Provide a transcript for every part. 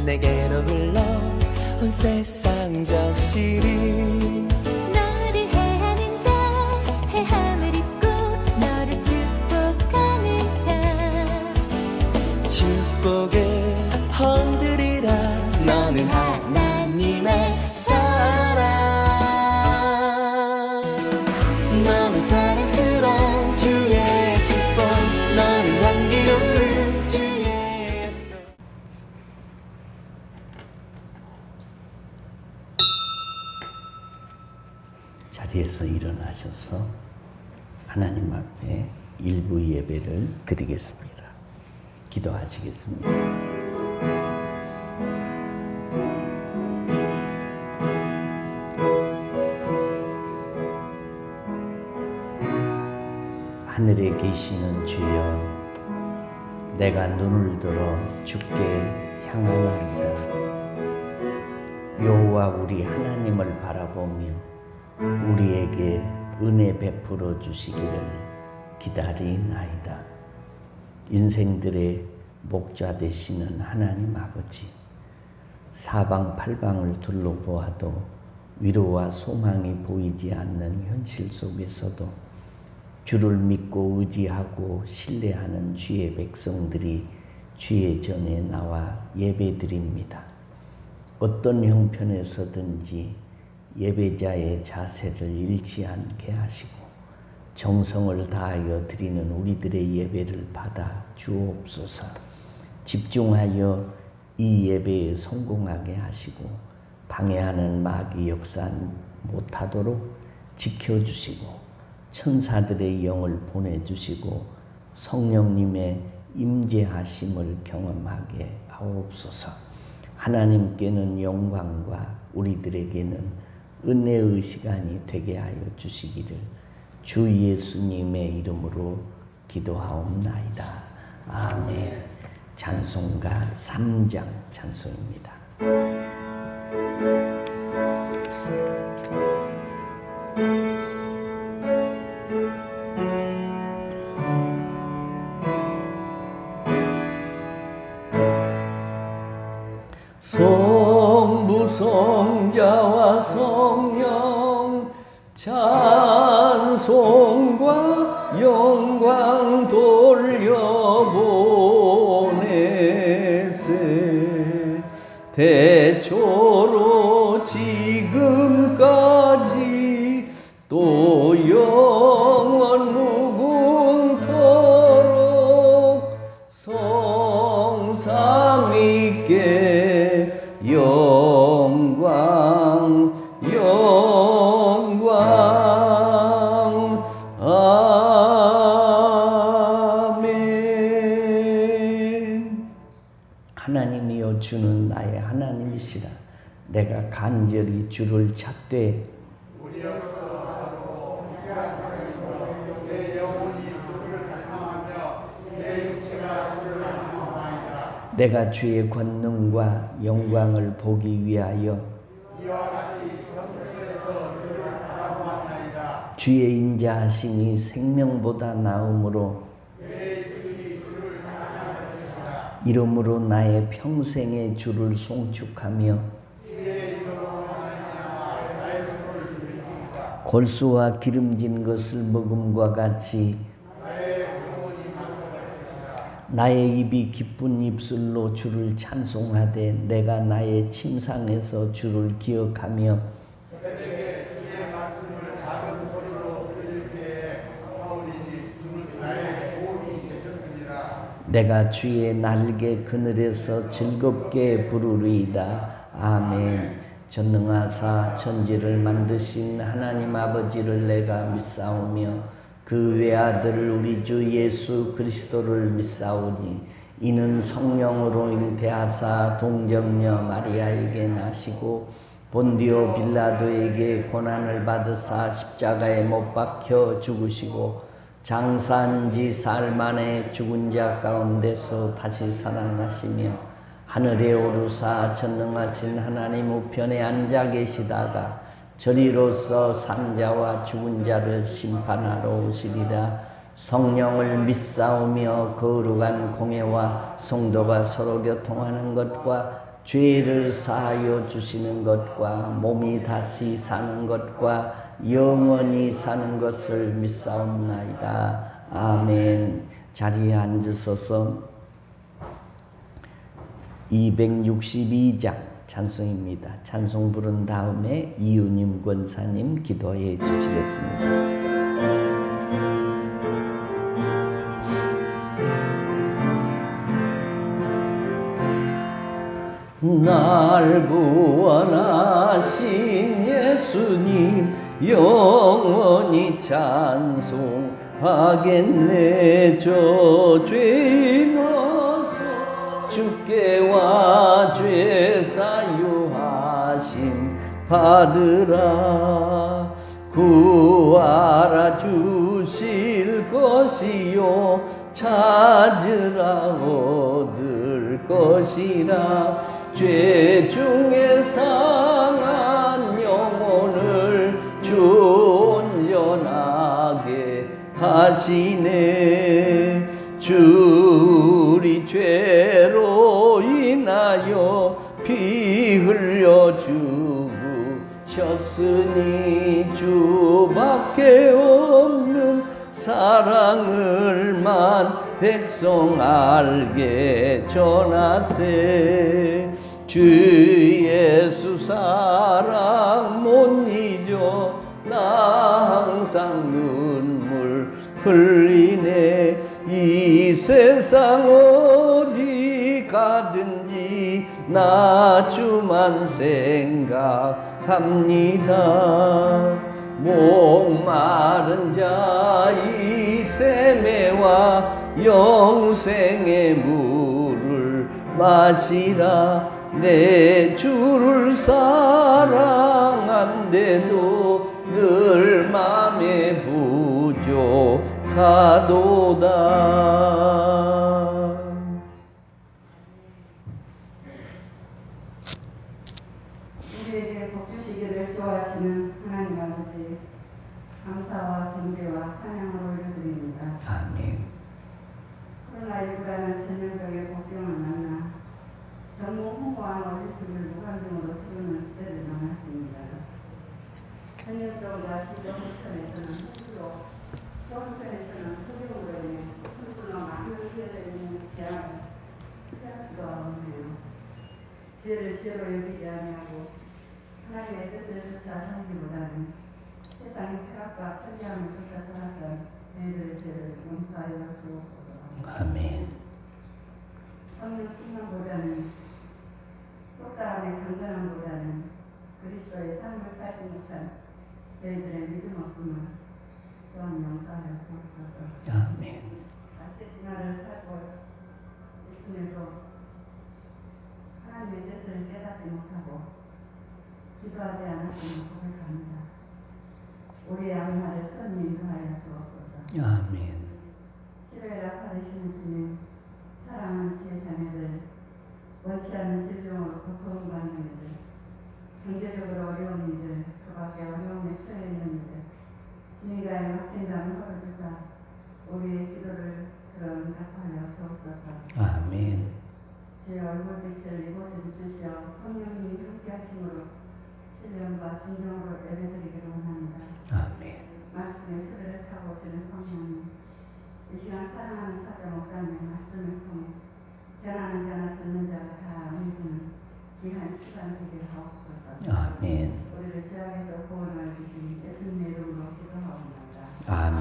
내게로 불러 온 세상 적시리 너를 해하는 자 해함을 입고 너를 축복하는 자 축복을 흔들리라 너는 하나님의 사랑 너는 사랑스러운 주의 축복 너는 향기로운 주의 약속 자리에서 일어나셔서 하나님 앞에 일부 예배를 드리겠습니다. 기도하시겠습니다. 하늘에 계시는 주여, 내가 눈을 들어 주께 향하나이다. 여호와 우리 하나님을 바라보며 우리에게 은혜 베풀어 주시기를 기다리나이다. 인생들의 목자 되시는 하나님 아버지, 사방팔방을 둘러보아도 위로와 소망이 보이지 않는 현실 속에서도 주를 믿고 의지하고 신뢰하는 주의 백성들이 주의 전에 나와 예배드립니다. 어떤 형편에서든지 예배자의 자세를 잃지 않게 하시고 정성을 다하여 드리는 우리들의 예배를 받아 주옵소서. 집중하여 이 예배에 성공하게 하시고 방해하는 마귀 역사 못하도록 지켜주시고 천사들의 영을 보내주시고 성령님의 임재하심을 경험하게 하옵소서. 하나님께는 영광과 우리들에게는 은혜의 시간이 되게 하여 주시기를 주 예수님의 이름으로 기도하옵나이다. 아멘. 찬송가 3장 찬송입니다. 성부 성자와 성령 찬송과 영광 돌려보내세 대초로 지금까지 또 영원 무궁토록 성삼 있게 영광 영광 아멘. 하나님이여 주는 나의 하나님이시라. 내가 간절히 주를 찾되 내가 주의 권능과 영광을 보기 위하여 주의 인자하심이 생명보다 나음으로 이름으로 나의 평생의 주를 송축하며 골수와 기름진 것을 먹음과 같이 나의 입이 기쁜 입술로 주를 찬송하되 내가 나의 침상에서 주를 기억하며 내가 주의 날개 그늘에서 즐겁게 부르리이다. 아멘. 전능하사 천지를 만드신 하나님 아버지를 내가 믿사오며 그 외아들 우리 주 예수 그리스도를 믿사오니 이는 성령으로 잉태하사 동정녀 마리아에게 나시고 본디오 빌라도에게 고난을 받으사 십자가에 못 박혀 죽으시고 장사한 지 사흘 만에 죽은 자 가운데서 다시 살아나시며 하늘에 오르사 전능하신 하나님 우편에 앉아 계시다가 저리로서 산자와 죽은 자를 심판하러 오시리라. 성령을 믿사오며 거룩한 공회와 성도가 서로 교통하는 것과 죄를 사하여 주시는 것과 몸이 다시 사는 것과 영원히 사는 것을 믿사옵나이다. 아멘. 자리에 앉으소서. 262장 찬송입니다. 찬송 부른 다음에 이유님 권사님 기도해 주시겠습니다. 날 구원하신 예수님 영원히 찬송하겠네. 저 죄인 어서 주께 와 죄 사유하심 받으라. 구하라 주실 것이요 찾으라 얻을 것이라. 죄 중에 상한 영혼을 주 온전하게 하시네. 주리 죄로 인하여 피 흘려 죽으셨으니 주밖에 없는 사랑을만 백성 알게 전하세. 주 예수 사랑 못 잊어 나 항상 눈물 흘리네. 이 세상 어디 가든지 나 주만 생각합니다. 목마른 자의 세매와 영생의 물을 마시라. 내 주를 사랑한데도 늘 맘에 부족하도다. 우리에게 복 주시기를 좋아하시는 하나님 아버지, 감사와 경배와 찬양을 올려드립니다. 아멘. 코로나19라는 전염병의 복병을 만나 전무 홍보한 어린이들을 무관중으로 치르는 시대를 만났습니다. 전염병과 시조 한편에서는 흑수로, 또 한편에서는 흑용으로 인해 충분한 많은 피해자들이 대항을 피할 수가 없네요. 죄를 죄로 여기지 아니하고 하나님의 뜻을 쫓아 살기보다는 세상의 쾌락과 편리함을 쫓아 살았던 저희들의 죄를 용서하여 주옵소서. 아멘. 성령 충만보다는 속사람의 강건함보다는 그리스도의 삶을 살지 못한 저희들의 믿음 없음을 또한 용서하여 주옵소서. 아멘. 말세 진화를 살고 있음에도 하나님의 뜻을 깨닫지 못하고 기도하지 않았음을 고백합니다. 우리의 악마를 선히 인도하여 주옵소서. 아멘. 치료에 아파되시는 주님, 사랑하는 주의 자녀들, 원치 않는 질병으로 고통받는 이들, 경제적으로 어려운 이들, 그 밖에 어려움에 처해 있는 이들, 주님과의 맡긴다는 허를 주사 우리의 기도를 응답하여 주옵소서. 아멘. 주의 얼굴빛을 이곳에 비추시어 성령님이 함께 하심으로 신령과 진정으로 예배드리기를 원합니다. 아멘. 말씀의 소리를 타고 오시는 성령님, 이 시간 사랑하는 사자 목사님의 말씀을 통해 전하는 자나 듣는 자가 다 믿는 귀한 시간 되게 하옵소서. 아멘. 우리를 죄악에서 구원하여 주신 예수님의 이름으로 기도하옵나이다. 아멘.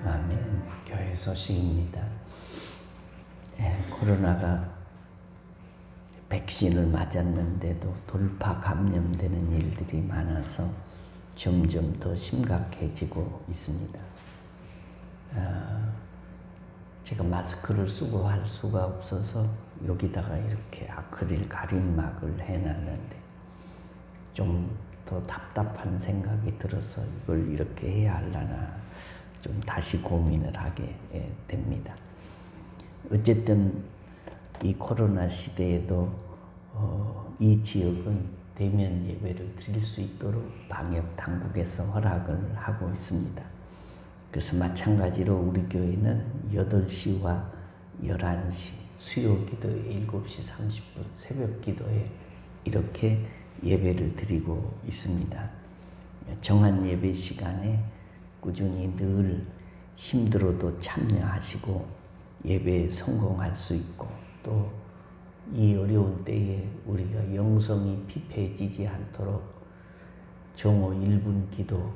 아멘. 교회 소식입니다. 코로나가 백신을 맞았는데도 돌파 감염되는 일들이 많아서 점점 더 심각해지고 있습니다. 제가 마스크를 쓰고 할 수가 없어서 여기다가 이렇게 아크릴 가림막을 해놨는데 좀 더 답답한 생각이 들어서 이걸 이렇게 해야 하려나 좀 다시 고민을 하게 됩니다. 어쨌든 이 코로나 시대에도 이 지역은 대면 예배를 드릴 수 있도록 방역 당국에서 허락을 하고 있습니다. 그래서 마찬가지로 우리 교회는 8시와 11시, 수요 기도에 7시 30분, 새벽 기도에 이렇게 예배를 드리고 있습니다. 정한 예배 시간에 꾸준히 늘 힘들어도 참여하시고 예배에 성공할 수 있고 또 이 어려운 때에 우리가 영성이 피폐해지지 않도록 정오 1분 기도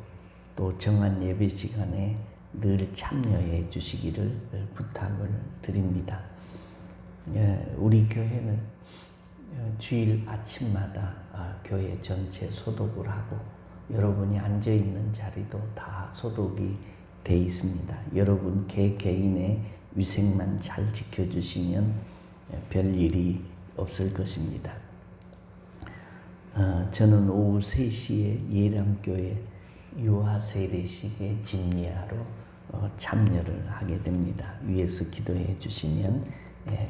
또 정한 예배 시간에 늘 참여해 주시기를 부탁을 드립니다. 우리 교회는 주일 아침마다 교회 전체 소독을 하고 여러분이 앉아있는 자리도 다 소독이 돼 있습니다. 여러분 개개인의 위생만 잘 지켜주시면 별일이 없을 것입니다. 저는 오후 3시에 예람교회 유아세례식에 집례하러 참여를 하게 됩니다. 위에서 기도해 주시면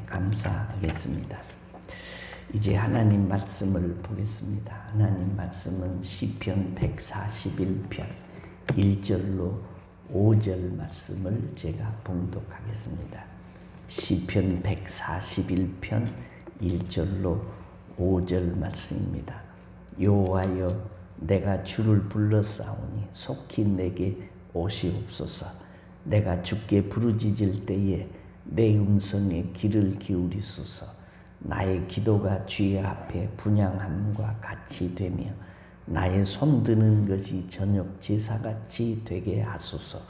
감사하겠습니다. 이제 하나님 말씀을 보겠습니다. 하나님 말씀은 시편 141편 1절로 5절 말씀을 제가 봉독하겠습니다. 시편 141편 1절로 5절 말씀입니다. 여호와여 내가 주를 불러싸우니 속히 내게 오시옵소서. 내가 주께 부르짖을 때에 내 음성에 귀를 기울이소서. 나의 기도가 주의 앞에 분향함과 같이 되며 나의 손드는 것이 저녁 제사같이 되게 하소서.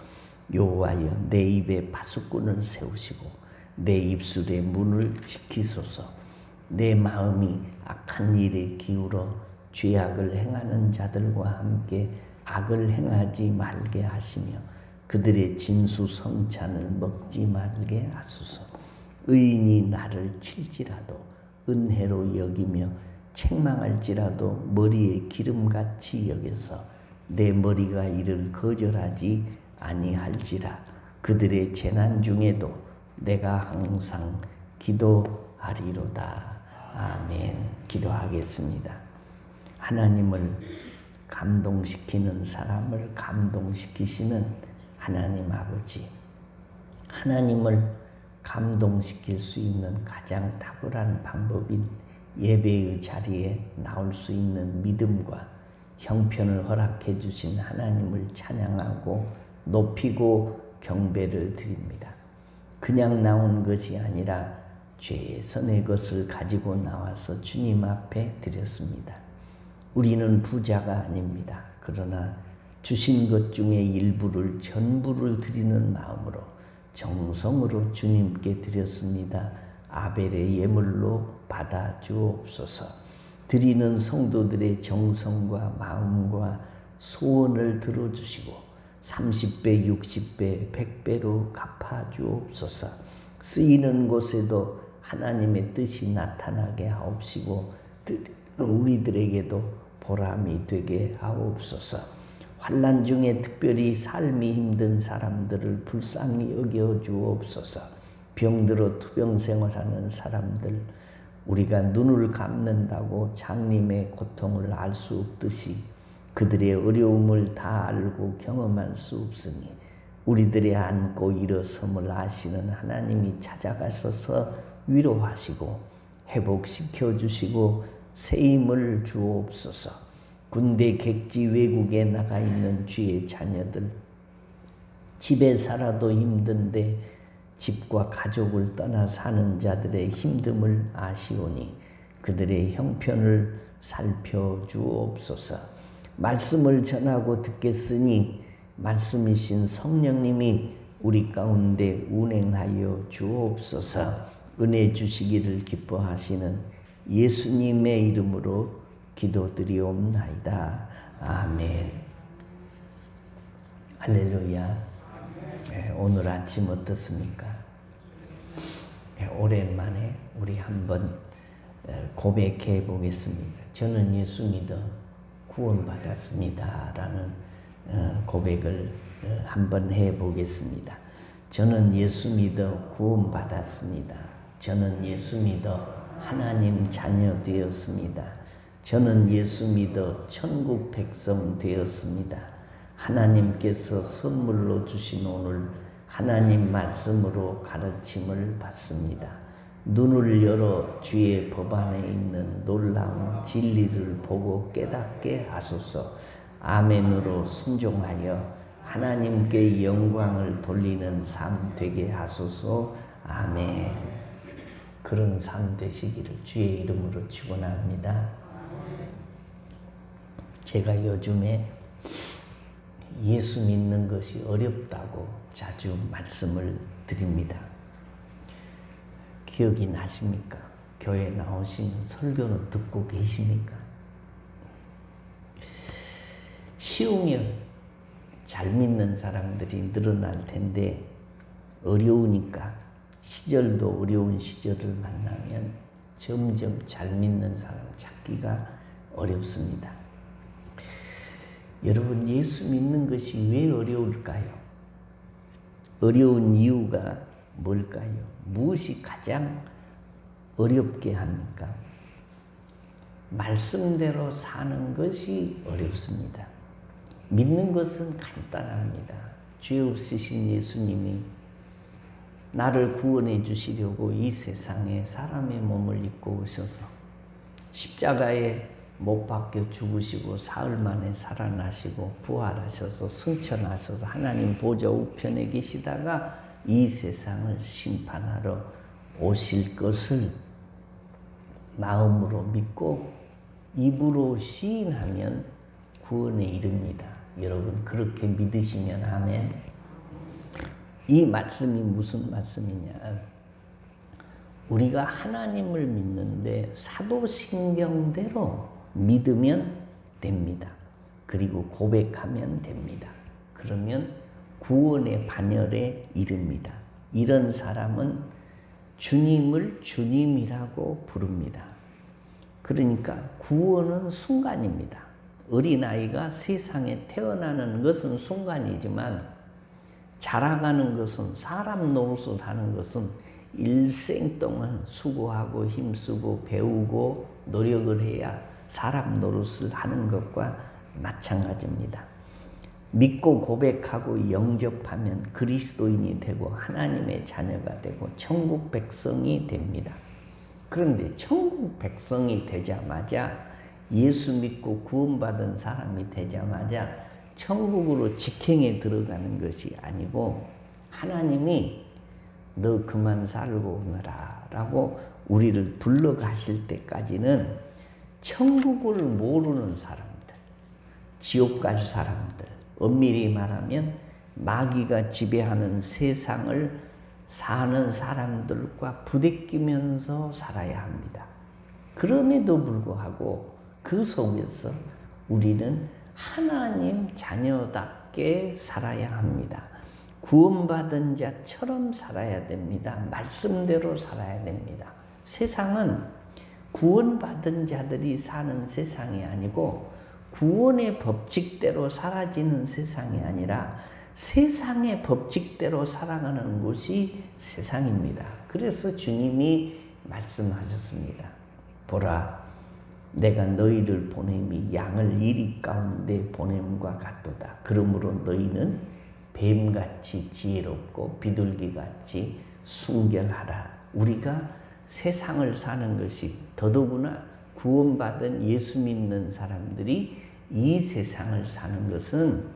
여호와여 내 입에 파수꾼을 세우시고 내 입술의 문을 지키소서. 내 마음이 악한 일에 기울어 죄악을 행하는 자들과 함께 악을 행하지 말게 하시며 그들의 진수성찬을 먹지 말게 하소서. 의인이 나를 칠지라도 은혜로 여기며 책망할지라도 머리에 기름같이 여겨서 내 머리가 이를 거절하지 아니할지라. 그들의 재난 중에도 내가 항상 기도하리로다. 아멘. 기도하겠습니다. 하나님을 감동시키는 사람을 감동시키시는 하나님 아버지, 하나님을 감동시킬 수 있는 가장 탁월한 방법인 예배의 자리에 나올 수 있는 믿음과 형편을 허락해 주신 하나님을 찬양하고 높이고 경배를 드립니다. 그냥 나온 것이 아니라 최선의 것을 가지고 나와서 주님 앞에 드렸습니다. 우리는 부자가 아닙니다. 그러나 주신 것 중에 일부를 전부를 드리는 마음으로 정성으로 주님께 드렸습니다. 아벨의 예물로 받아 주옵소서. 드리는 성도들의 정성과 마음과 소원을 들어주시고 30배, 60배, 100배로 갚아 주옵소서. 쓰이는 곳에도 하나님의 뜻이 나타나게 하옵시고 우리들에게도 보람이 되게 하옵소서. 환난 중에 특별히 삶이 힘든 사람들을 불쌍히 여겨 주옵소서. 병들어 투병생활하는 사람들, 우리가 눈을 감는다고 장님의 고통을 알 수 없듯이 그들의 어려움을 다 알고 경험할 수 없으니 우리들의 안고 일어섬을 아시는 하나님이 찾아가셔서 위로하시고 회복시켜 주시고 새 힘을 주옵소서. 군대 객지 외국에 나가 있는 주의 자녀들, 집에 살아도 힘든데 집과 가족을 떠나 사는 자들의 힘듦을 아시오니 그들의 형편을 살펴주옵소서. 말씀을 전하고 듣겠으니 말씀이신 성령님이 우리 가운데 운행하여 주옵소서. 은혜 주시기를 기뻐하시는 예수님의 이름으로 기도드리옵나이다. 아멘. 할렐루야. 오늘 아침 어떻습니까? 오랜만에 우리 한번 고백해 보겠습니다. 저는 예수 믿어 구원받았습니다 라는 고백을 한번 해보겠습니다. 저는 예수 믿어 구원받았습니다. 저는 예수 믿어 하나님 자녀 되었습니다. 저는 예수 믿어 천국 백성 되었습니다. 하나님께서 선물로 주신 오늘 하나님 말씀으로 가르침을 받습니다. 눈을 열어 주의 법 안에 있는 놀라운 진리를 보고 깨닫게 하소서. 아멘으로 순종하여 하나님께 영광을 돌리는 삶 되게 하소서. 아멘. 그런 삶 되시기를 주의 이름으로 축원합니다. 제가 요즘에 예수 믿는 것이 어렵다고 자주 말씀을 드립니다. 기억이 나십니까? 교회 나오시면 설교는 듣고 계십니까? 쉬우면 잘 믿는 사람들이 늘어날 텐데 어려우니까 시절도 어려운 시절을 만나면 점점 잘 믿는 사람 찾기가 어렵습니다. 여러분, 예수 믿는 것이 왜 어려울까요? 어려운 이유가 뭘까요? 무엇이 가장 어렵게 합니까? 말씀대로 사는 것이 어렵습니다. 믿는 것은 간단합니다. 죄 없으신 예수님이 나를 구원해 주시려고 이 세상에 사람의 몸을 입고 오셔서 십자가에 못 박혀 죽으시고 사흘 만에 살아나시고 부활하셔서 승천하셔서 하나님 보좌 우편에 계시다가 이 세상을 심판하러 오실 것을 마음으로 믿고 입으로 시인하면 구원에 이릅니다. 여러분, 그렇게 믿으시면 아멘. 이 말씀이 무슨 말씀이냐? 우리가 하나님을 믿는데 사도신경대로 믿으면 됩니다. 그리고 고백하면 됩니다. 그러면 구원의 반열에 이릅니다. 이런 사람은 주님을 주님이라고 부릅니다. 그러니까 구원은 순간입니다. 어린아이가 세상에 태어나는 것은 순간이지만 자라가는 것은, 사람 노릇을 하는 것은 일생 동안 수고하고 힘쓰고 배우고 노력을 해야 사람 노릇을 하는 것과 마찬가지입니다. 믿고 고백하고 영접하면 그리스도인이 되고 하나님의 자녀가 되고 천국 백성이 됩니다. 그런데 천국 백성이 되자마자, 예수 믿고 구원받은 사람이 되자마자 천국으로 직행에 들어가는 것이 아니고 하나님이 너 그만 살고 오너라 라고 우리를 불러가실 때까지는 천국을 모르는 사람들, 지옥 갈 사람들, 엄밀히 말하면 마귀가 지배하는 세상을 사는 사람들과 부대끼면서 살아야 합니다. 그럼에도 불구하고 그 속에서 우리는 하나님 자녀답게 살아야 합니다. 구원받은 자처럼 살아야 됩니다. 말씀대로 살아야 됩니다. 세상은 구원받은 자들이 사는 세상이 아니고 구원의 법칙대로 사라지는 세상이 아니라 세상의 법칙대로 살아가는 곳이 세상입니다. 그래서 주님이 말씀하셨습니다. 보라, 내가 너희를 보냄이 양을 이리 가운데 보냄과 같도다. 그러므로 너희는 뱀같이 지혜롭고 비둘기같이 순결하라. 우리가 세상을 사는 것이, 더더구나 구원받은 예수 믿는 사람들이 이 세상을 사는 것은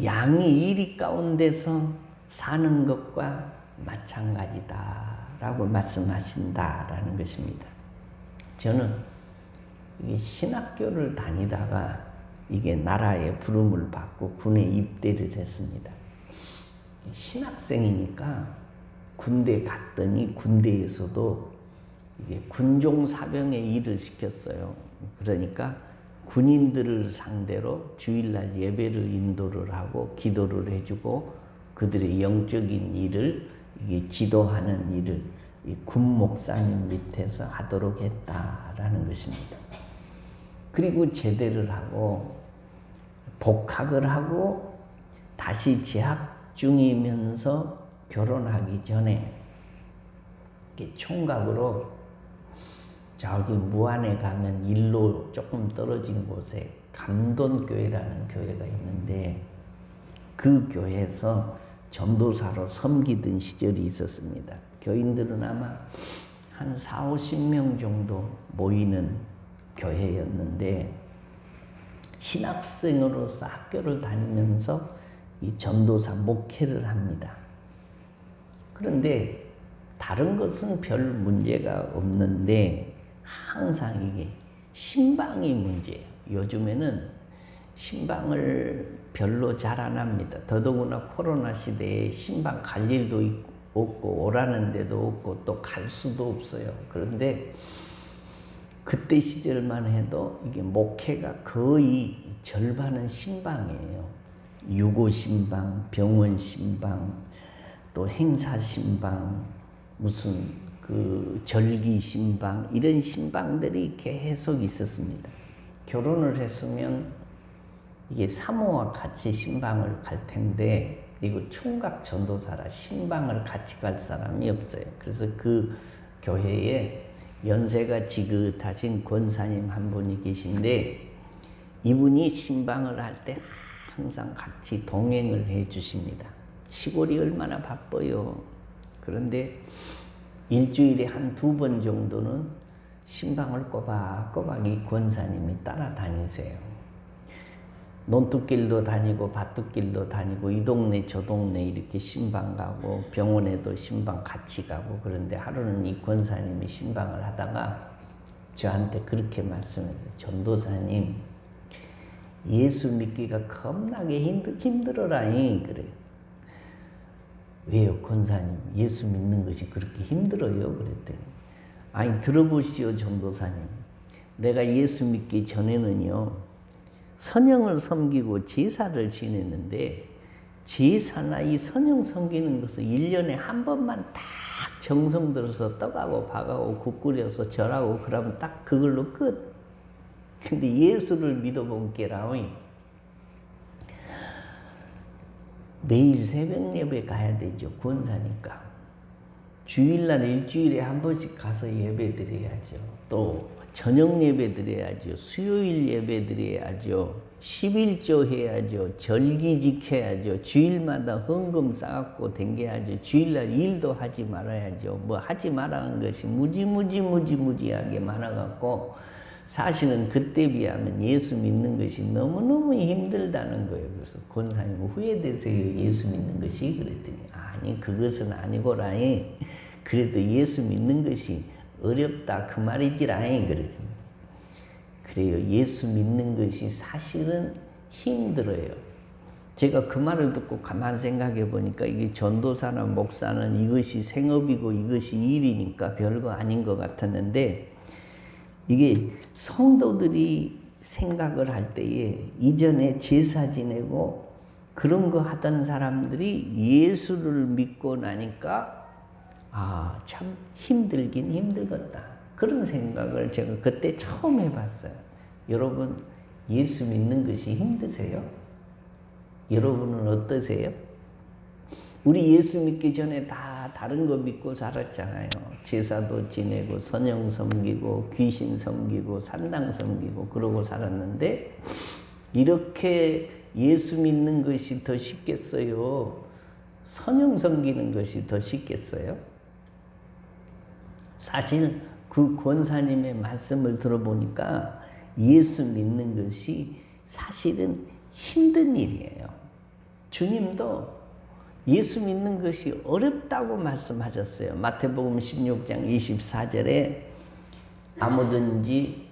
양이 이리 가운데서 사는 것과 마찬가지다라고 말씀하신다라는 것입니다. 저는 이게 신학교를 다니다가 이게 나라의 부름을 받고 군에 입대를 했습니다. 신학생이니까 군대 갔더니 군대에서도 이게 군종사병의 일을 시켰어요. 그러니까 군인들을 상대로 주일날 예배를 인도를 하고 기도를 해주고 그들의 영적인 일을 이게 지도하는 일을 이 군 목사님 밑에서 하도록 했다라는 것입니다. 그리고 제대를 하고 복학을 하고 다시 재학 중이면서 결혼하기 전에 총각으로 저기 무안에 가면 일로 조금 떨어진 곳에 감돈교회라는 교회가 있는데 그 교회에서 전도사로 섬기던 시절이 있었습니다. 교인들은 아마 한 4, 50명 정도 모이는 교회였는데 신학생으로서 학교를 다니면서 이 전도사 목회를 합니다. 그런데 다른 것은 별 문제가 없는데 항상 이게 신방이 문제예요. 요즘에는 신방을 별로 잘 안 합니다. 더더구나 코로나 시대에 신방 갈 일도 없고 오라는 데도 없고 또 갈 수도 없어요. 그런데 그때 시절만 해도 이게 목회가 거의 절반은 신방이에요. 유고 신방, 병원 신방, 또 행사 신방, 무슨 그 절기 신방 이런 신방들이 계속 있었습니다. 결혼을 했으면 이게 사모와 같이 신방을 갈 텐데 이거 총각 전도사라 신방을 같이 갈 사람이 없어요. 그래서 그 교회에 연세가 지긋하신 권사님 한 분이 계신데 이분이 신방을 할 때 항상 같이 동행을 해 주십니다. 시골이 얼마나 바빠요. 그런데 일주일에 한 2번 정도는 신방을 꼬박꼬박 이 권사님이 따라다니세요. 논뚝길도 다니고 밭뚝길도 다니고 이 동네 저 동네 이렇게 신방 가고 병원에도 신방 같이 가고 그런데 하루는 이 권사님이 신방을 하다가 저한테 그렇게 말씀했어요. 전도사님 예수 믿기가 겁나게 힘들어라잉 그래요. 왜요 권사님 예수 믿는 것이 그렇게 힘들어요? 그랬더니 아니 들어보시오 전도사님 내가 예수 믿기 전에는요 선영을 섬기고 제사를 지냈는데 제사나 이 선영 섬기는 것을 1년에 한 번만 딱 정성 들어서 떡하고 밥하고 국 끓여서 절하고 그러면 딱 그걸로 끝. 근데 예수를 믿어본 게라니 매일 새벽 예배 가야 되죠. 권사니까. 주일날 일주일에 한 번씩 가서 예배 드려야죠. 또 저녁 예배 드려야죠. 수요일 예배 드려야죠. 11조 해야죠. 절기 지켜야죠. 주일마다 헌금 싸갖고 댕겨야죠. 주일날 일도 하지 말아야죠. 뭐 하지 말라는 것이 무지하게 많아갖고 사실은 그때 비하면 예수 믿는 것이 너무너무 힘들다는 거예요. 그래서 권사님 후회되세요. 예수 믿는 것이? 그랬더니 아니 그것은 아니고라니. 그래도 예수 믿는 것이 어렵다 그 말이지라잉 그러지. 그래요. 예수 믿는 것이 사실은 힘들어요. 제가 그 말을 듣고 가만 생각해 보니까 이게 전도사나 목사는 이것이 생업이고 이것이 일이니까 별거 아닌 것 같았는데 이게 성도들이 생각을 할 때에 이전에 제사 지내고 그런 거 하던 사람들이 예수를 믿고 나니까 아, 참 힘들긴 힘들겠다. 그런 생각을 제가 그때 처음 해봤어요. 여러분, 예수 믿는 것이 힘드세요? 여러분은 어떠세요? 우리 예수 믿기 전에 다 다른 거 믿고 살았잖아요. 제사도 지내고 선영 섬기고 귀신 섬기고 산당 섬기고 그러고 살았는데 이렇게 예수 믿는 것이 더 쉽겠어요? 선영 섬기는 것이 더 쉽겠어요? 사실 그 권사님의 말씀을 들어보니까 예수 믿는 것이 사실은 힘든 일이에요. 주님도 예수 믿는 것이 어렵다고 말씀하셨어요. 마태복음 16장 24절에 아무든지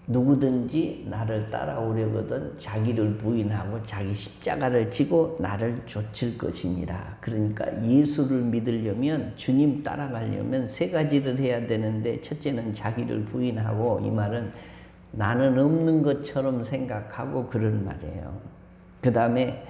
누구든지 나를 따라오려거든 자기를 부인하고 자기 십자가를 지고 나를 좇을 것이니라. 그러니까 예수를 믿으려면 주님 따라가려면 3가지를 해야 되는데 첫째는 자기를 부인하고 이 말은 나는 없는 것처럼 생각하고 그런 말이에요. 그 다음에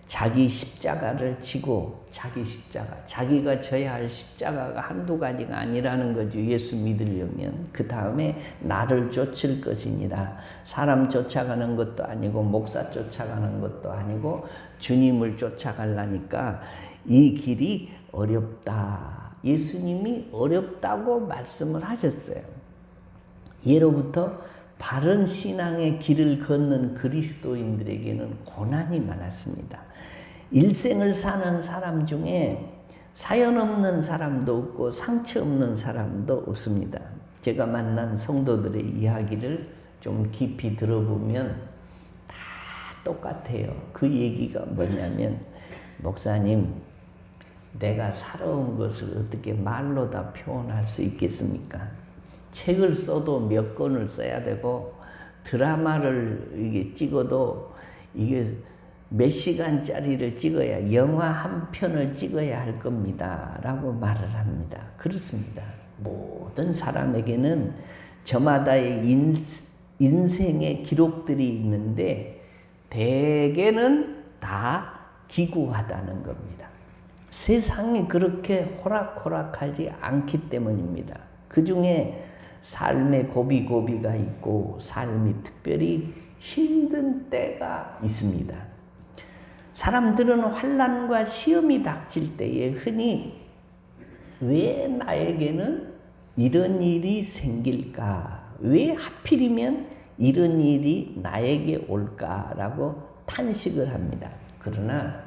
자기 십자가를 지고 자기 십자가, 자기가 져야 할 십자가가 한두 가지가 아니라는 거죠. 예수 믿으려면. 그 다음에 나를 쫓을 것이니라. 사람 쫓아가는 것도 아니고 목사 쫓아가는 것도 아니고 주님을 쫓아가려니까 이 길이 어렵다. 예수님이 어렵다고 말씀을 하셨어요. 예로부터 바른 신앙의 길을 걷는 그리스도인들에게는 고난이 많았습니다. 일생을 사는 사람 중에 사연 없는 사람도 없고 상처 없는 사람도 없습니다. 제가 만난 성도들의 이야기를 좀 깊이 들어보면 다 똑같아요. 그 얘기가 뭐냐면, 목사님, 내가 살아온 것을 어떻게 말로 다 표현할 수 있겠습니까? 책을 써도 몇 권을 써야 되고, 드라마를 이게 찍어도 이게 몇 시간짜리를 찍어야, 영화 한 편을 찍어야 할 겁니다. 라고 말을 합니다. 그렇습니다. 모든 사람에게는 저마다의 인생의 기록들이 있는데 대개는 다 기구하다는 겁니다. 세상이 그렇게 호락호락하지 않기 때문입니다. 그 중에 삶의 고비고비가 있고 삶이 특별히 힘든 때가 있습니다. 사람들은 환난과 시험이 닥칠 때에 흔히 왜 나에게는 이런 일이 생길까? 왜 하필이면 이런 일이 나에게 올까라고 탄식을 합니다. 그러나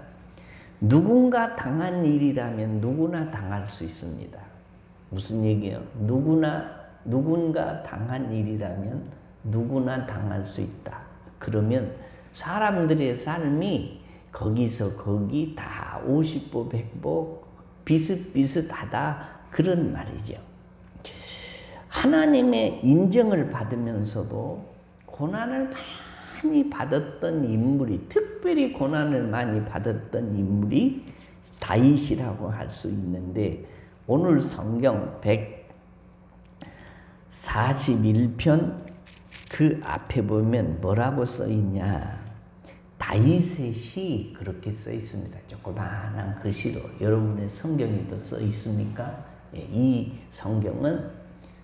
누군가 당한 일이라면 누구나 당할 수 있습니다. 무슨 얘기예요? 누군가 당한 일이라면 누구나 당할 수 있다. 그러면 사람들의 삶이 거기서 거기 다 50보 100보 비슷비슷하다, 그런 말이죠. 하나님의 인정을 받으면서도 고난을 많이 받았던 인물이, 특별히 고난을 많이 받았던 인물이 다윗이라고 할 수 있는데, 오늘 성경 141편 그 앞에 보면 뭐라고 써 있냐? 다윗의 시, 그렇게 써 있습니다. 조그마한 글씨로. 여러분의 성경에도 써 있습니까? 이 성경은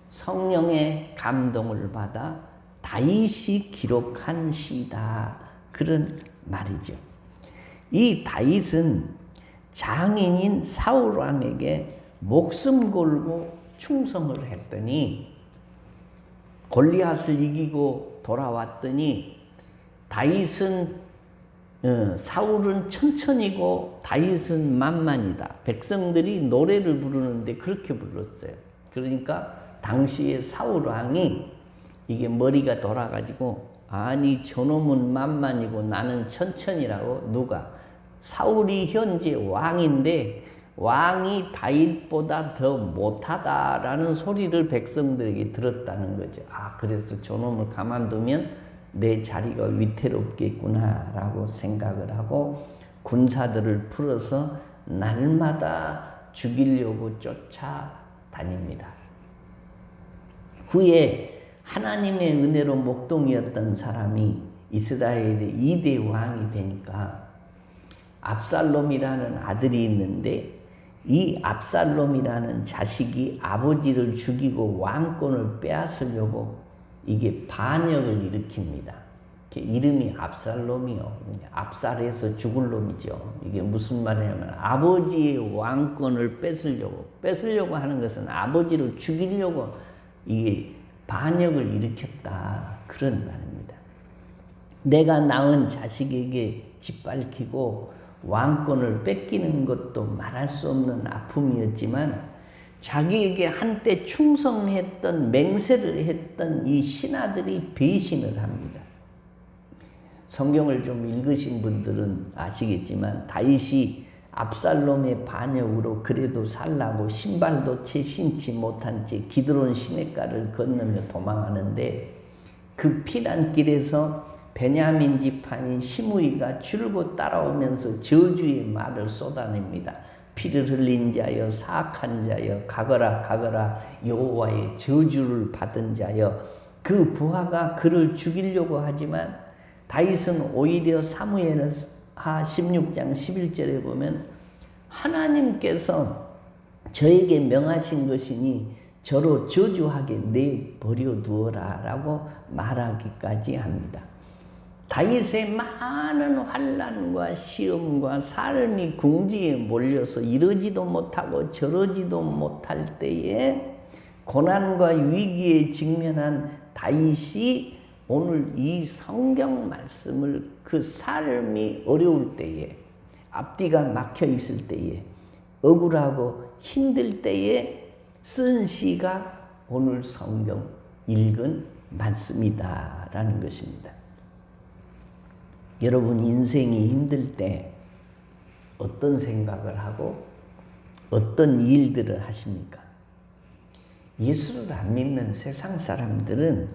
성령의 감동을 받아 다윗이 기록한 시다, 그런 말이죠. 이 다윗은 장인인 사울 왕에게 목숨 걸고 충성을 했더니, 골리앗을 이기고 돌아왔더니, 사울은 천천히고 다윗은 만만이다. 백성들이 노래를 부르는데 그렇게 불렀어요. 그러니까 당시에 사울 왕이 이게 머리가 돌아가지고, 아니 저놈은 만만이고 나는 천천히라고, 누가? 사울이 현재 왕인데 왕이 다윗보다 더 못하다라는 소리를 백성들에게 들었다는 거죠. 아, 그래서 저놈을 가만두면 내 자리가 위태롭겠구나 라고 생각을 하고 군사들을 풀어서 날마다 죽이려고 쫓아다닙니다. 후에 하나님의 은혜로 목동이었던 사람이 이스라엘의 2대 왕이 되니까 압살롬이라는 아들이 있는데, 이 압살롬이라는 자식이 아버지를 죽이고 왕권을 빼앗으려고 이게 반역을 일으킵니다. 이름이 압살롬이요. 압살해서 죽을 놈이죠. 이게 무슨 말이냐면 아버지의 왕권을 뺏으려고 하는 것은 아버지를 죽이려고 이게 반역을 일으켰다, 그런 말입니다. 내가 낳은 자식에게 짓밟히고 왕권을 뺏기는 것도 말할 수 없는 아픔이었지만, 자기에게 한때 충성했던, 맹세를 했던 이 신하들이 배신을 합니다. 성경을 좀 읽으신 분들은 아시겠지만 다윗이 압살롬의 반역으로 그래도 살라고 신발도 채 신지 못한 채 기드론 시냇가를 건너며 도망하는데, 그 피난길에서 베냐민 지파인 시므이가 줄곧 따라오면서 저주의 말을 쏟아냅니다. 피를 흘린 자여, 사악한 자여, 가거라 가거라, 여호와의 저주를 받은 자여. 그 부하가 그를 죽이려고 하지만 다윗은 오히려 사무엘하 16장 11절에 보면 하나님께서 저에게 명하신 것이니 저로 저주하게 내버려 두어라 라고 말하기까지 합니다. 다윗의 많은 환난과 시험과 삶이 궁지에 몰려서 이러지도 못하고 저러지도 못할 때에 고난과 위기에 직면한 다윗이 오늘 이 성경 말씀을 그 삶이 어려울 때에, 앞뒤가 막혀 있을 때에, 억울하고 힘들 때에 쓴 시가 오늘 성경 읽은 말씀이다라는 것입니다. 여러분 인생이 힘들 때 어떤 생각을 하고 어떤 일들을 하십니까? 예수를 안 믿는 세상 사람들은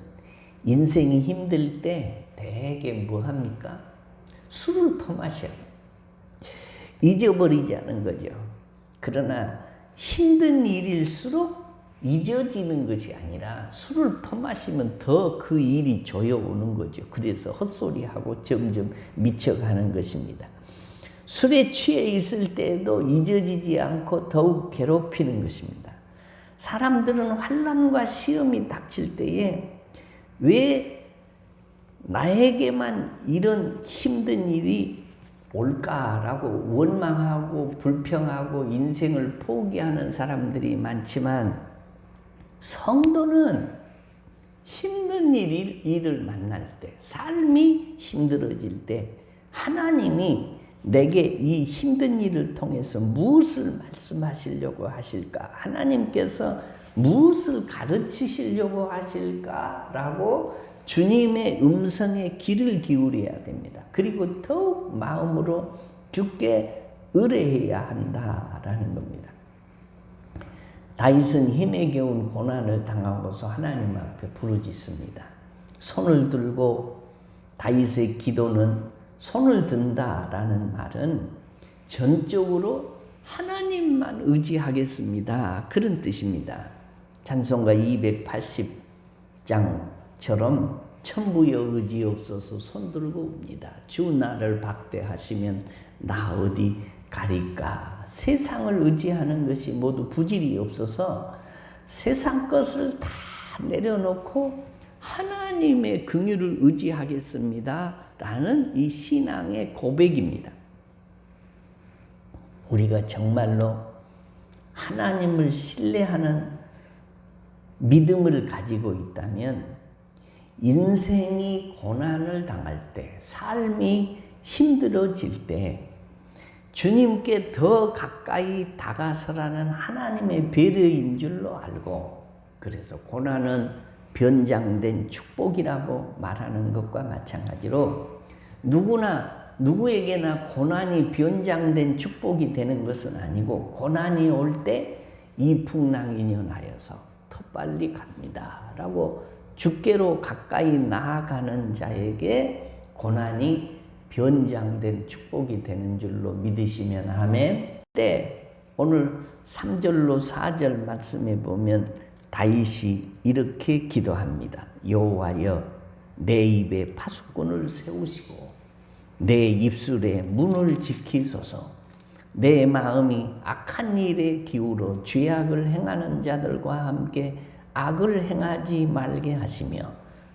인생이 힘들 때 대개 뭐 합니까? 술을 퍼마셔요. 잊어버리지 않은 거죠. 그러나 힘든 일일수록 잊어지는 것이 아니라 술을 퍼마시면 더 그 일이 조여오는 거죠. 그래서 헛소리하고 점점 미쳐가는 것입니다. 술에 취해 있을 때에도 잊어지지 않고 더욱 괴롭히는 것입니다. 사람들은 환난과 시험이 닥칠 때에 왜 나에게만 이런 힘든 일이 올까라고 원망하고 불평하고 인생을 포기하는 사람들이 많지만, 성도는 힘든 일을 만날 때, 삶이 힘들어질 때 하나님이 내게 이 힘든 일을 통해서 무엇을 말씀하시려고 하실까? 하나님께서 무엇을 가르치시려고 하실까라고 주님의 음성에 귀를 기울여야 됩니다. 그리고 더욱 마음으로 주께 의뢰해야 한다라는 겁니다. 다윗은 힘에 겨운 고난을 당하고서 하나님 앞에 부르짖습니다. 손을 들고, 다윗의 기도는 손을 든다라는 말은 전적으로 하나님만 의지하겠습니다, 그런 뜻입니다. 찬송가 280장처럼 천부여 의지없어서 손들고 웁니다. 주 나를 박대하시면 나 어디 가릴까? 세상을 의지하는 것이 모두 부질이 없어서 세상 것을 다 내려놓고 하나님의 긍휼을 의지하겠습니다 라는 이 신앙의 고백입니다. 우리가 정말로 하나님을 신뢰하는 믿음을 가지고 있다면 인생이 고난을 당할 때, 삶이 힘들어질 때 주님께 더 가까이 다가서라는 하나님의 배려인 줄로 알고, 그래서 고난은 변장된 축복이라고 말하는 것과 마찬가지로 누구에게나 고난이 변장된 축복이 되는 것은 아니고, 고난이 올 때 이 풍랑이년하여서 더 빨리 갑니다 라고 주께로 가까이 나아가는 자에게 고난이 변장된 축복이 되는 줄로 믿으시면 아멘. 때 오늘 3절로 4절 말씀에 보면 다윗이 이렇게 기도합니다. 여호와여, 내 입에 파수꾼을 세우시고 내 입술에 문을 지키소서. 내 마음이 악한 일에 기울어 죄악을 행하는 자들과 함께 악을 행하지 말게 하시며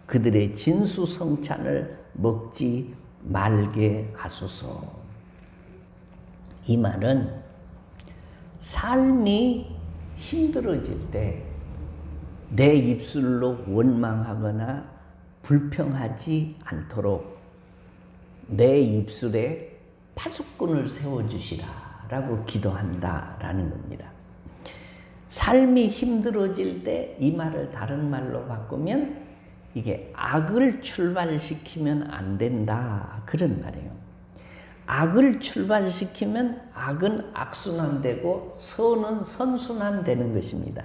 그들의 진수성찬을 먹지 말게 하소서. 이 말은 삶이 힘들어질 때 내 입술로 원망하거나 불평하지 않도록 내 입술에 파수꾼을 세워주시라 라고 기도한다라는 겁니다. 삶이 힘들어질 때 이 말을 다른 말로 바꾸면 이게 악을 출발시키면 안 된다, 그런 말이에요. 악을 출발시키면 악은 악순환되고 선은 선순환되는 것입니다.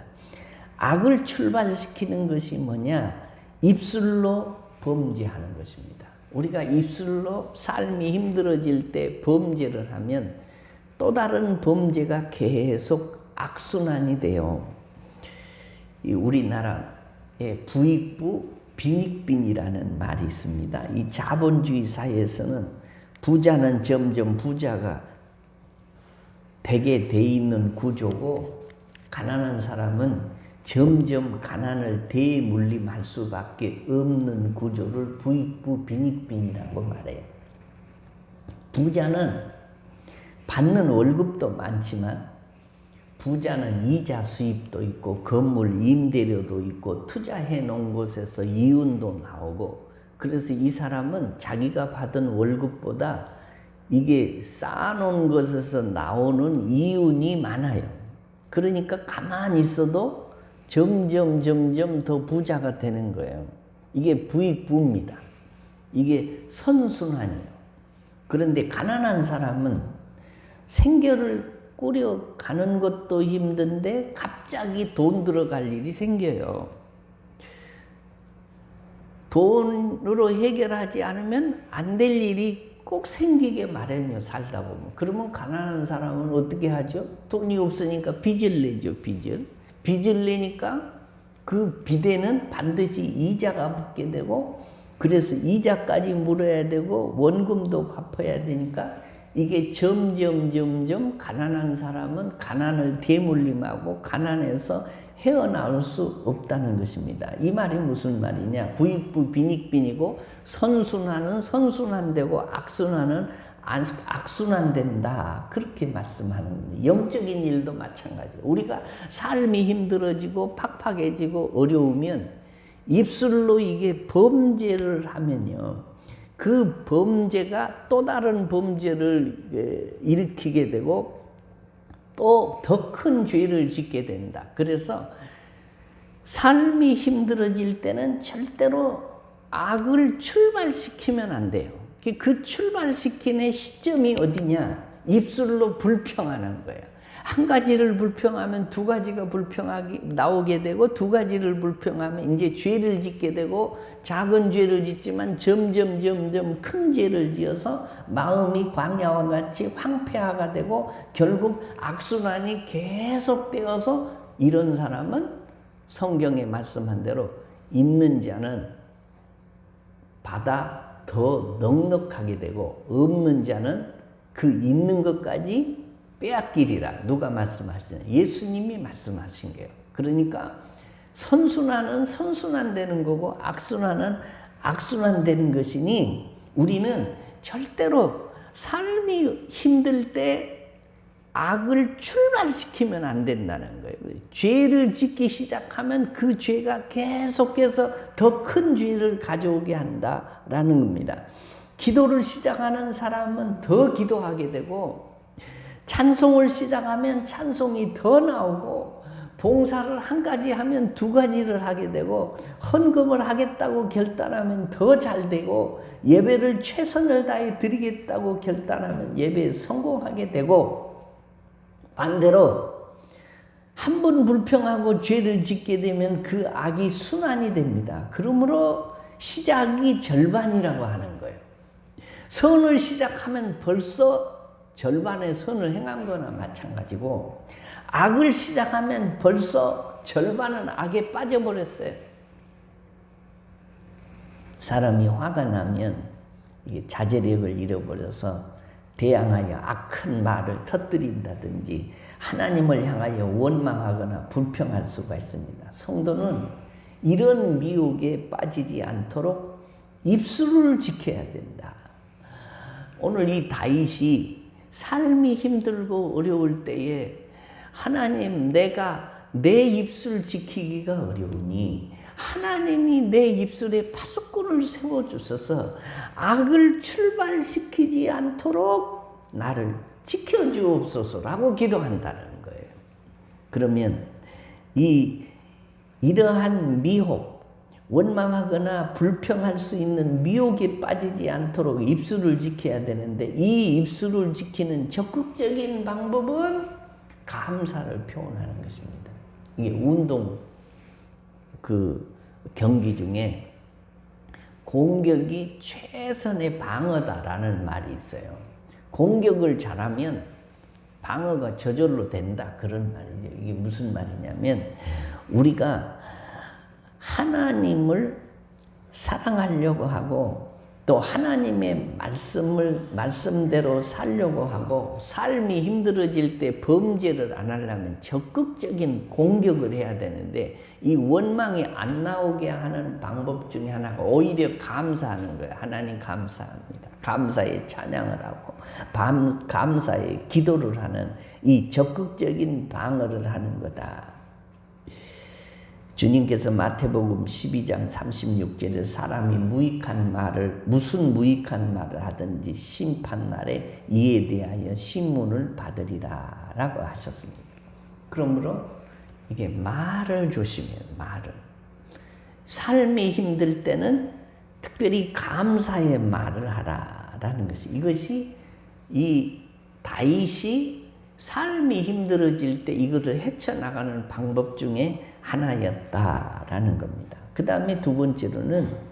악을 출발시키는 것이 뭐냐? 입술로 범죄하는 것입니다. 우리가 입술로 삶이 힘들어질 때 범죄를 하면 또 다른 범죄가 계속 악순환이 돼요. 이 우리나라에 부익부 빈익빈이라는 말이 있습니다. 이 자본주의 사회에서는 부자는 점점 부자가 되게 돼 있는 구조고, 가난한 사람은 점점 가난을 대물림할 수밖에 없는 구조를 부익부 빈익빈이라고 말해요. 부자는 받는 월급도 많지만 부자는 이자 수입도 있고 건물 임대료도 있고 투자해 놓은 곳에서 이윤도 나오고, 그래서 이 사람은 자기가 받은 월급보다 이게 쌓아놓은 것에서 나오는 이윤이 많아요. 그러니까 가만히 있어도 점점 더 부자가 되는 거예요. 이게 부익부입니다. 이게 선순환이에요. 그런데 가난한 사람은 생계를 꾸려가는 것도 힘든데 갑자기 돈 들어갈 일이 생겨요. 돈으로 해결하지 않으면 안 될 일이 꼭 생기게 마련이요, 살다 보면. 그러면 가난한 사람은 어떻게 하죠? 돈이 없으니까 빚을 내죠, 빚을. 빚을 내니까 그 빚에는 반드시 이자가 붙게 되고, 그래서 이자까지 물어야 되고 원금도 갚아야 되니까 이게 점점 가난한 사람은 가난을 대물림하고 가난에서 헤어나올 수 없다는 것입니다. 이 말이 무슨 말이냐? 부익부 빈익빈이고 선순환은 선순환되고 악순환은 악순환된다. 그렇게 말씀하는 겁니다. 영적인 일도 마찬가지예요. 우리가 삶이 힘들어지고 팍팍해지고 어려우면 입술로 이게 범죄를 하면요, 그 범죄가 또 다른 범죄를 일으키게 되고 또 더 큰 죄를 짓게 된다. 그래서 삶이 힘들어질 때는 절대로 악을 출발시키면 안 돼요. 그 출발시키는 시점이 어디냐? 입술로 불평하는 거예요. 한 가지를 불평하면 두 가지가 불평하게 나오게 되고, 두 가지를 불평하면 이제 죄를 짓게 되고, 작은 죄를 짓지만 점점 큰 죄를 지어서 마음이 광야와 같이 황폐화가 되고 결국 악순환이 계속되어서, 이런 사람은 성경에 말씀한 대로 있는 자는 받아 더 넉넉하게 되고 없는 자는 그 있는 것까지 빼앗기리라. 누가 말씀하시냐? 예수님이 말씀하신 거예요. 그러니까 선순환은 선순환되는 거고 악순환은 악순환되는 것이니, 우리는 절대로 삶이 힘들 때 악을 출발시키면 안 된다는 거예요. 죄를 짓기 시작하면 그 죄가 계속해서 더 큰 죄를 가져오게 한다라는 겁니다. 기도를 시작하는 사람은 더 기도하게 되고, 찬송을 시작하면 찬송이 더 나오고, 봉사를 한 가지 하면 두 가지를 하게 되고, 헌금을 하겠다고 결단하면 더 잘 되고, 예배를 최선을 다해 드리겠다고 결단하면 예배에 성공하게 되고, 반대로 한 번 불평하고 죄를 짓게 되면 그 악이 순환이 됩니다. 그러므로 시작이 절반이라고 하는 거예요. 선을 시작하면 벌써 절반의 선을 행한 거나 마찬가지고, 악을 시작하면 벌써 절반은 악에 빠져버렸어요. 사람이 화가 나면 이게 자제력을 잃어버려서 대항하여 악한 말을 터뜨린다든지 하나님을 향하여 원망하거나 불평할 수가 있습니다. 성도는 이런 미혹에 빠지지 않도록 입술을 지켜야 된다. 오늘 이 다윗이 삶이 힘들고 어려울 때에 하나님, 내가 내 입술 지키기가 어려우니 하나님이 내 입술에 파수꾼을 세워주셔서 악을 출발시키지 않도록 나를 지켜주옵소서라고 기도한다는 거예요. 그러면 이러한 미혹, 원망하거나 불평할 수 있는 미혹에 빠지지 않도록 입술을 지켜야 되는데, 이 입술을 지키는 적극적인 방법은 감사를 표현하는 것입니다. 이게 운동 경기 중에 공격이 최선의 방어다라는 말이 있어요. 공격을 잘하면 방어가 저절로 된다, 그런 말이죠. 이게 무슨 말이냐면, 우리가 하나님을 사랑하려고 하고 또 하나님의 말씀대로 살려고 하고, 삶이 힘들어질 때 범죄를 안 하려면 적극적인 공격을 해야 되는데, 이 원망이 안 나오게 하는 방법 중에 하나가 오히려 감사하는 거예요. 하나님 감사합니다. 감사의 찬양을 하고 감사의 기도를 하는 이 적극적인 방어를 하는 거다. 주님께서 마태복음 12장 36절에 사람이 무슨 무익한 말을 하든지 심판날에 이에 대하여 신문을 받으리라 라고 하셨습니다. 그러므로 이게 말을 조심해요. 말을. 삶이 힘들 때는 특별히 감사의 말을 하라라는 것이, 이것이 이 다윗이 삶이 힘들어질 때 이것을 헤쳐나가는 방법 중에 하나였다라는 겁니다. 그 다음에 두 번째로는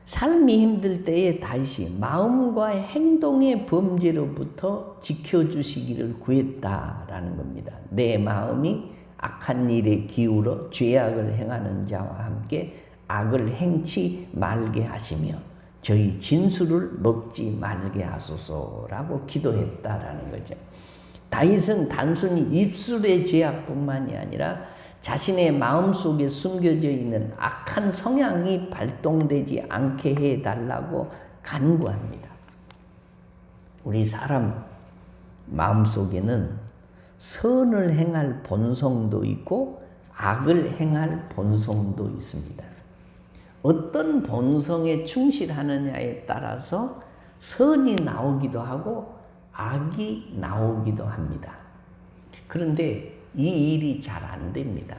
삶이 힘들 때에 다윗이 마음과 행동의 범죄로부터 지켜주시기를 구했다라는 겁니다. 내 마음이 악한 일에 기울어 죄악을 행하는 자와 함께 악을 행치 말게 하시며 저희 진술을 먹지 말게 하소서라고 기도했다라는 거죠. 다윗은 단순히 입술의 죄악뿐만이 아니라 자신의 마음속에 숨겨져 있는 악한 성향이 발동되지 않게 해달라고 간구합니다. 우리 사람 마음속에는 선을 행할 본성도 있고 악을 행할 본성도 있습니다. 어떤 본성에 충실하느냐에 따라서 선이 나오기도 하고 악이 나오기도 합니다. 그런데 이 일이 잘 안 됩니다.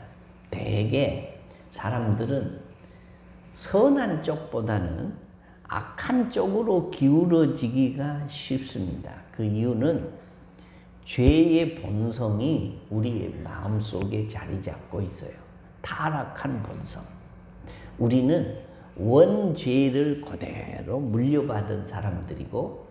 대개 사람들은 선한 쪽보다는 악한 쪽으로 기울어지기가 쉽습니다. 그 이유는 죄의 본성이 우리의 마음속에 자리 잡고 있어요. 타락한 본성. 우리는 원죄를 그대로 물려받은 사람들이고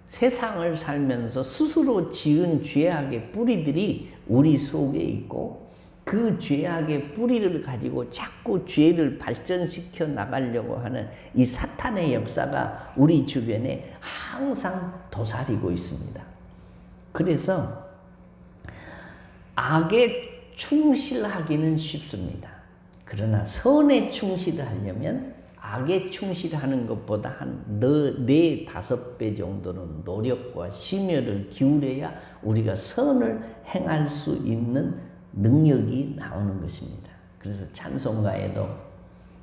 세상을 살면서 스스로 지은 죄악의 뿌리들이 우리 속에 있고 그 죄악의 뿌리를 가지고 자꾸 죄를 발전시켜 나가려고 하는 이 사탄의 역사가 우리 주변에 항상 도사리고 있습니다. 그래서 악에 충실하기는 쉽습니다. 그러나 선에 충실하려면 악에 충실하는 것보다 한 4-5배 정도는 노력과 심혈을 기울여야 우리가 선을 행할 수 있는 능력이 나오는 것입니다. 그래서 찬송가에도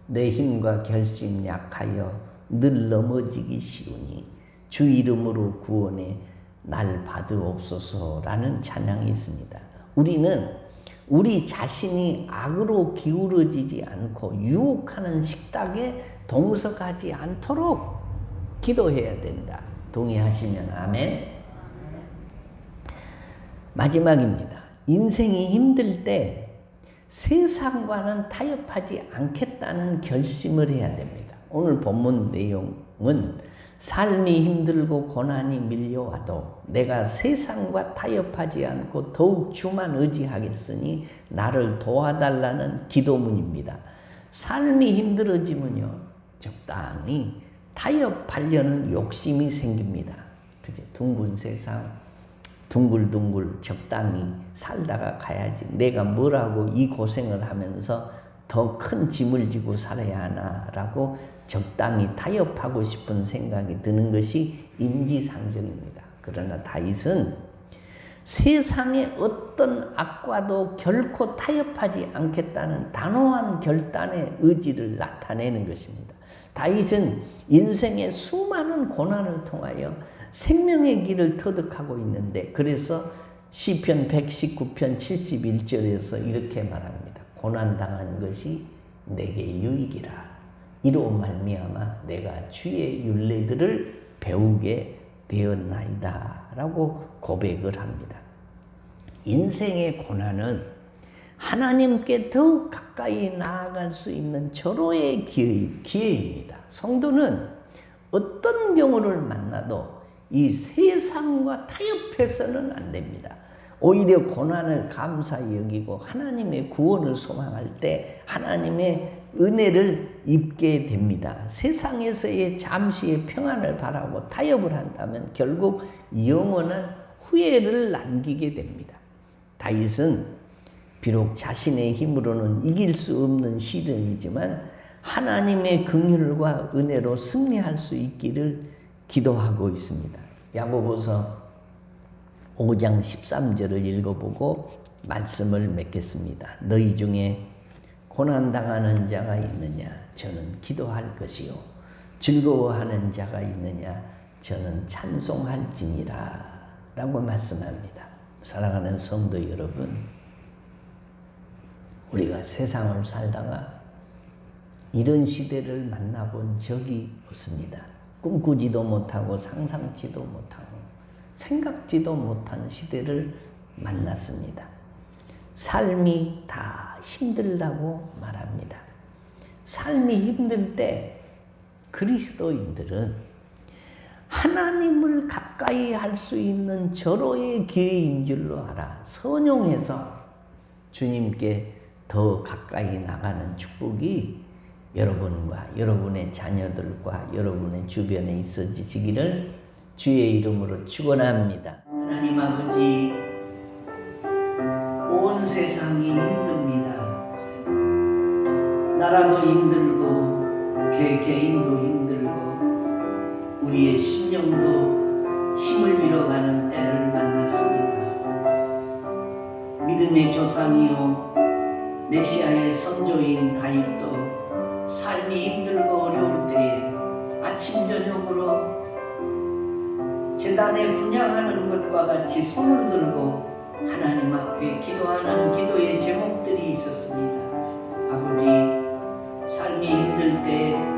내 힘과 결심 약하여 늘 넘어지기 쉬우니 주 이름으로 구원해 날 받으옵소서라는 찬양이 있습니다. 우리는 우리 자신이 악으로 기울어지지 않고 유혹하는 식탁에 동석하지 않도록 기도해야 된다. 동의하시면 아멘. 마지막입니다. 인생이 힘들 때 세상과는 타협하지 않겠다는 결심을 해야 됩니다. 오늘 본문 내용은 삶이 힘들고 고난이 밀려와도 내가 세상과 타협하지 않고 더욱 주만 의지하겠으니 나를 도와달라는 기도문입니다. 삶이 힘들어지면요, 적당히 타협하려는 욕심이 생깁니다. 그죠? 둥근 세상, 둥글둥글 적당히 살다가 가야지. 내가 뭐라고 이 고생을 하면서 더 큰 짐을 지고 살아야 하나라고 적당히 타협하고 싶은 생각이 드는 것이 인지상정입니다. 그러나 다윗은 세상의 어떤 악과도 결코 타협하지 않겠다는 단호한 결단의 의지를 나타내는 것입니다. 다윗은 인생의 수많은 고난을 통하여 생명의 길을 터득하고 있는데, 그래서 시편 119편 71절에서 이렇게 말합니다. 고난당한 것이 내게 유익이라. 이로 말미암아 내가 주의 율례들을 배우게 되었나이다 라고 고백을 합니다. 인생의 고난은 하나님께 더욱 가까이 나아갈 수 있는 절호의 기회입니다. 성도는 어떤 경우를 만나도 이 세상과 타협해서는 안 됩니다. 오히려 고난을 감사히 여기고 하나님의 구원을 소망할 때 하나님의 은혜를 입게 됩니다. 세상에서의 잠시의 평안을 바라고 타협을 한다면 결국 영원한 후회를 남기게 됩니다. 다윗은 비록 자신의 힘으로는 이길 수 없는 시련이지만 하나님의 긍휼과 은혜로 승리할 수 있기를 기도하고 있습니다. 야고보서 5장 13절을 읽어보고 말씀을 맺겠습니다. 너희 중에 고난당하는 자가 있느냐? 저는 기도할 것이요. 즐거워하는 자가 있느냐? 저는 찬송할지니라 라고 말씀합니다. 사랑하는 성도 여러분, 우리가 세상을 살다가 이런 시대를 만나본 적이 없습니다. 꿈꾸지도 못하고 상상치도 못하고 생각지도 못한 시대를 만났습니다. 삶이 다 힘들다고 말합니다. 삶이 힘들 때 그리스도인들은 하나님을 가까이 할 수 있는 절호의 기회인 줄로 알아 선용해서 주님께 더 가까이 나가는 축복이 여러분과 여러분의 자녀들과 여러분의 주변에 있어지시기를 주의 이름으로 축원합니다. 하나님 아버지, 온 세상이 힘듭니다. 나라도 힘들고 개인도 힘들고 우리의 심령도 힘을 잃어가는 때를 만났습니다. 믿음의 조상이요 메시아의 선조인 다윗도 삶이 힘들고 어려울 때에 아침 저녁으로 제단에 분향하는 것과 같이 손을 들고 하나님 앞에 기도하는 기도의 제목들이 있었습니다. 아버지, 삶이 힘들 때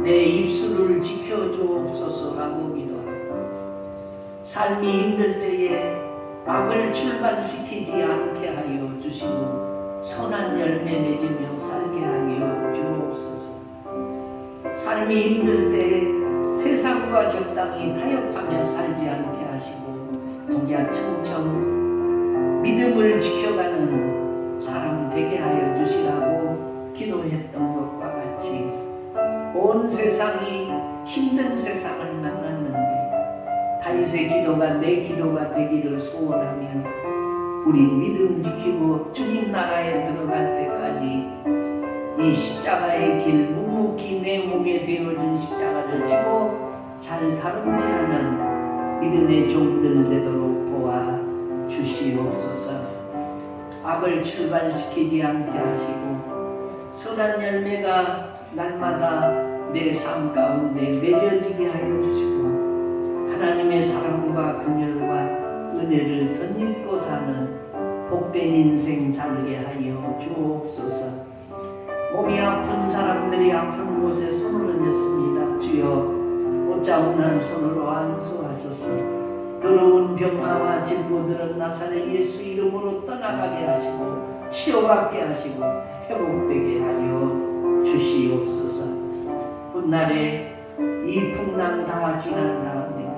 내 입술을 지켜주옵소서라고 기도하고 삶이 힘들 때에 악을 출발시키지 않게 하여 주시고 선한 열매 맺으며 살게 하여 주옵소서. 삶이 힘들 때 세상과 적당히 타협하며 살지 않게 하시고 동야청청 믿음을 지켜가는 사람 되게 하여 주시라고 기도했던 것과 같이 온 세상이 힘든 세상을 만났는데 다윗의 기도가 내 기도가 되기를 소원하며 우리 믿음 지키고 주님 나라에 들어갈 때까지 이 십자가의 길 묵묵히 내 몸에 되어준 십자가를 지고 잘 다름질하는 믿음의 종들 되도록 도와 주시옵소서. 악을 출발시키지 않게 하시고 선한 열매가 날마다 내 삶 가운데 맺어지게 하여 주시고 하나님의 사랑과 긍휼과 은혜를 덧입고 사는 복된 인생 살게 하여 주옵소서. 몸이 아픈 사람들이 아픈 곳에 손을 얹었습니다. 주여 오짜훈한 손으로 안수하소서. 더러운 병마와 질고들은 나사렛 예수 이름으로 떠나가게 하시고 치유받게 하시고 회복되게 하여 주시옵소서. 훗날에 이 풍랑 다 지난 다음에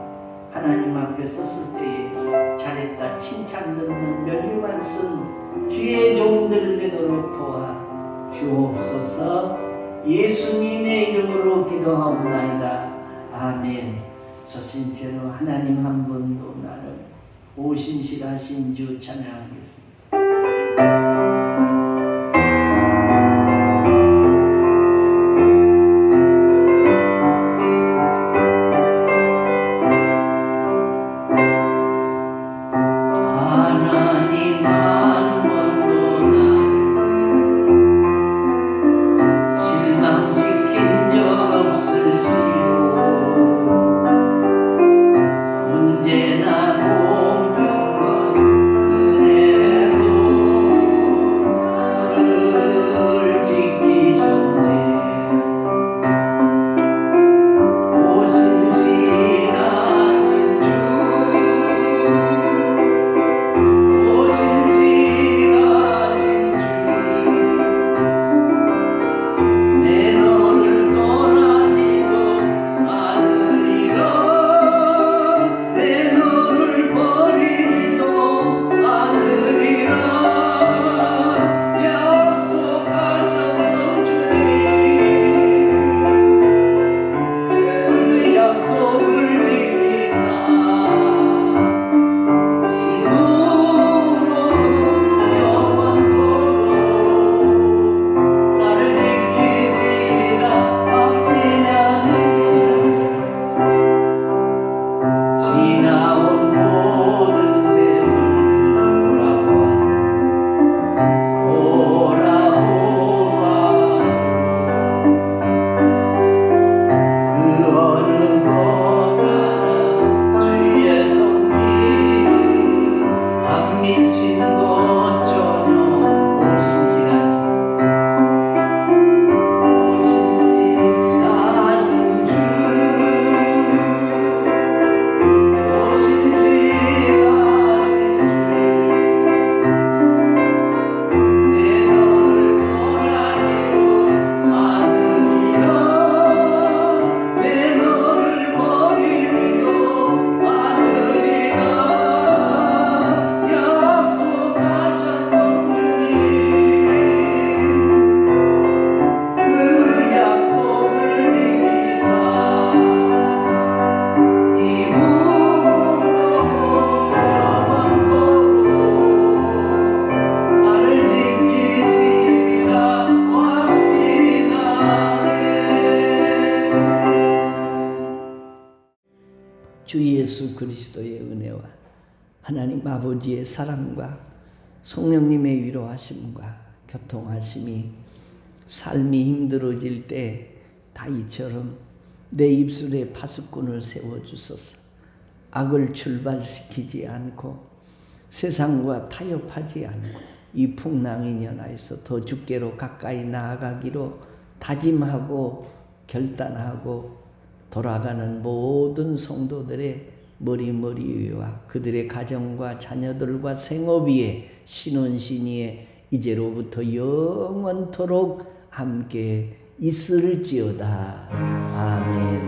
하나님 앞에 섰을 때에 잘했다 칭찬 듣는 면류관 쓴 주의 종들 되도록 도와 주옵소서. 예수님의 이름으로 기도하옵나이다. 아멘. 서신체로 하나님 한 분도 나를 오신실하신 주 찬양하겠습니다. 언제나 공평과 은혜 주 예수 그리스도의 은혜와 하나님 아버지의 사랑과 성령님의 위로하심과 교통하심이 삶이 힘들어질 때 다윗처럼 내 입술에 파수꾼을 세워주소서. 악을 출발시키지 않고 세상과 타협하지 않고 이 풍랑이년하에서 더 주께로 가까이 나아가기로 다짐하고 결단하고 돌아가는 모든 성도들의 머리 위와 그들의 가정과 자녀들과 생업 위에 신혼신 위에 이제로부터 영원토록 함께 있을지어다. 아멘.